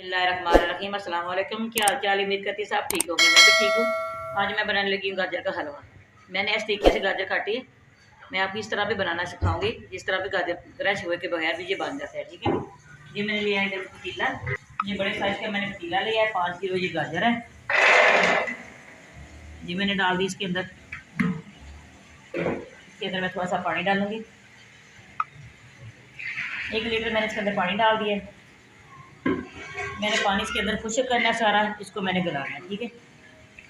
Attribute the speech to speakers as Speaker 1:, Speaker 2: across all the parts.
Speaker 1: बिस्मिल्लाहिर्रहमानिर्रहीम। अस्सलाम वालेकुम। क्या हाल चाल? उम्मीद करती सब ठीक होंगे। मैं भी ठीक हूँ। आज मैं बनाने लगी हूँ गाजर का हलवा। मैंने इस तरीके से गाजर काटी है। मैं आपको इस तरह भी बनाना सिखाऊंगी, जिस तरह भी गाजर क्रश हुए के बगैर भी ये बन जाता है। ठीक है, ये मैंने लिया है इधर पतीला। ये बड़े साइज़ का मैंने पतीला लिया है। 5 किलो ये गाजर है। ये मैंने डाल दी इसके अंदर। इसके अंदर मैं थोड़ा सा पानी डालूंगी। 1 लीटर मैंने इसके अंदर पानी डाल दिया है। मैंने पानी इसके अंदर खुश्क करना है सारा, इसको मैंने गलाना है। ठीक है,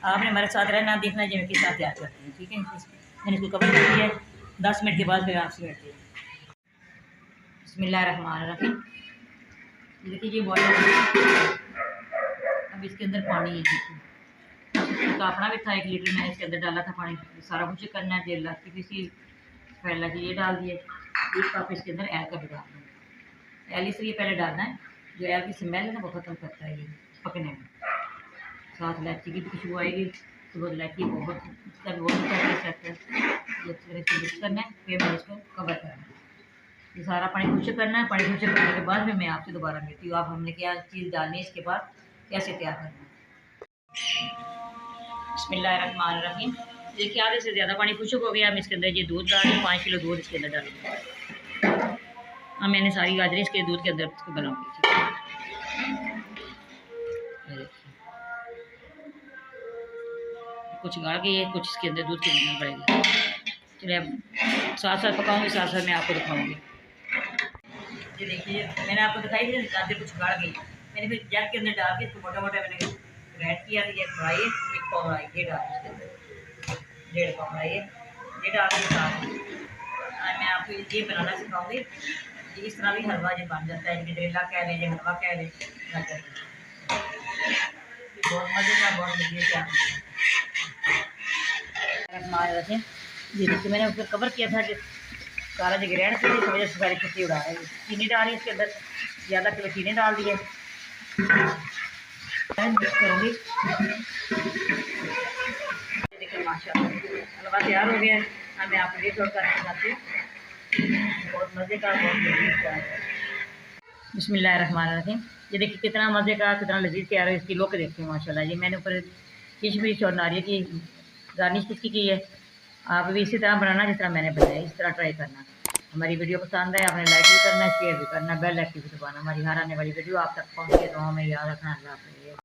Speaker 1: आपने हमारे साथ रहना, देखना है मैं किस साथ तैयार करती हूँ। ठीक है, मैंने इसको कवर कर दिया है। 10 मिनट के बाद फिर आपसे मिलती है। बिस्मिल्लाहिर्रहमानिर्रहीम। देखिए ये बॉयल हो गई। अब इसके अंदर पानी है। देखिए इसका अपना भी था, 1 लीटर मैंने इसके अंदर डाला था पानी। सारा कुछ करना है। जेल लाती पीसी फैला के ये डाल दिए। 1 कप इसके अंदर एल का भी डाल दूँ। एल इसलिए पहले डालना है, जो एल की स्मेल है ना वो ख़त्म करता है ये पकने में। साथ इलायची की भी खुशबू आएगी, तो वो इलायची बहुत इसका भी बहुत अच्छा टेस्ट आता है। ये अच्छी तरह से मिक्स करना है, फिर मैंने इसको कवर करना है। ये सारा पानी खुश्क करना है। पानी खुश्क करने के बाद फिर मैं आपसे दोबारा मिलती हूँ। आप हमने क्या चीज़ डालनी है, इसके बाद कैसे तैयार करना है। बिस्मिल्लाहिर्रहमानिर्रहीम। देखिए आधे से ज़्यादा पानी खुश्क हो गया। हम इसके अंदर ये दूध डाल दें, 5 किलो दूध इसके अंदर डालूँगी। हाँ, मैंने सारी गाजरें इसके दूध के अंदर इसको बनाऊँगी। कुछ गाढ़ गई है, कुछ इसके अंदर दूध के अंदर पड़ेगी। चलिए अब साथ साथ पकाऊंगी, साथ साथ मैं आपको दिखाऊंगी। ये देखिए मैंने आपको दिखाई थी गाजर कुछ गाढ़ गई। मैंने फिर जग के अंदर डाल के इसको मोटा मोटा मैंने ग्राइंड किया। ये फ्राई है, 1 पाव आई ये डाल इसके अंदर, 1.5 पाव आई ये डाल के साथ आज मैं आपको ये बनाना सिखाऊंगी। ये इस तरह भी हलवा जो बन जाता है, गजरेला कह लें, हलवा कह लें। बहुत मज़े का, बहुत लजीज है। ये देखिए मैंने उसको कवर किया था, जो सारा जो ग्रैंड की इस वजह से सारी खिचड़ी उड़ा है। चीनी डाली इसके अंदर, ज़्यादा किलो चीनी डाल दिए। मिक्स करूँगी। देखिए माशाल्लाह हलवा तैयार हो गया है। अब मैं आपको ये सर्व करना चाहती हूँ। बहुत मज़े का, बहुत लजीज है। बिस्मिल्लाहिर्रहमानिर्रहीम। ये देखिए कितना मज़े का, कितना लजीज तैयार है। इसकी लोग देखिए माशाल्लाह। ये मैंने ऊपर किशमिश और नारियल की गार्निश किसकी की है। आप भी इसी तरह बनाना जिस तरह मैंने बनाया, इस तरह ट्राई करना। हमारी वीडियो पसंद है, आपने लाइक भी करना, शेयर भी करना, बेल आइकन भी दबाना। हमारी हर आने वाली वीडियो आप तक पहुँचे तो हमें याद रखना। अल्लाह हाफ़िज़।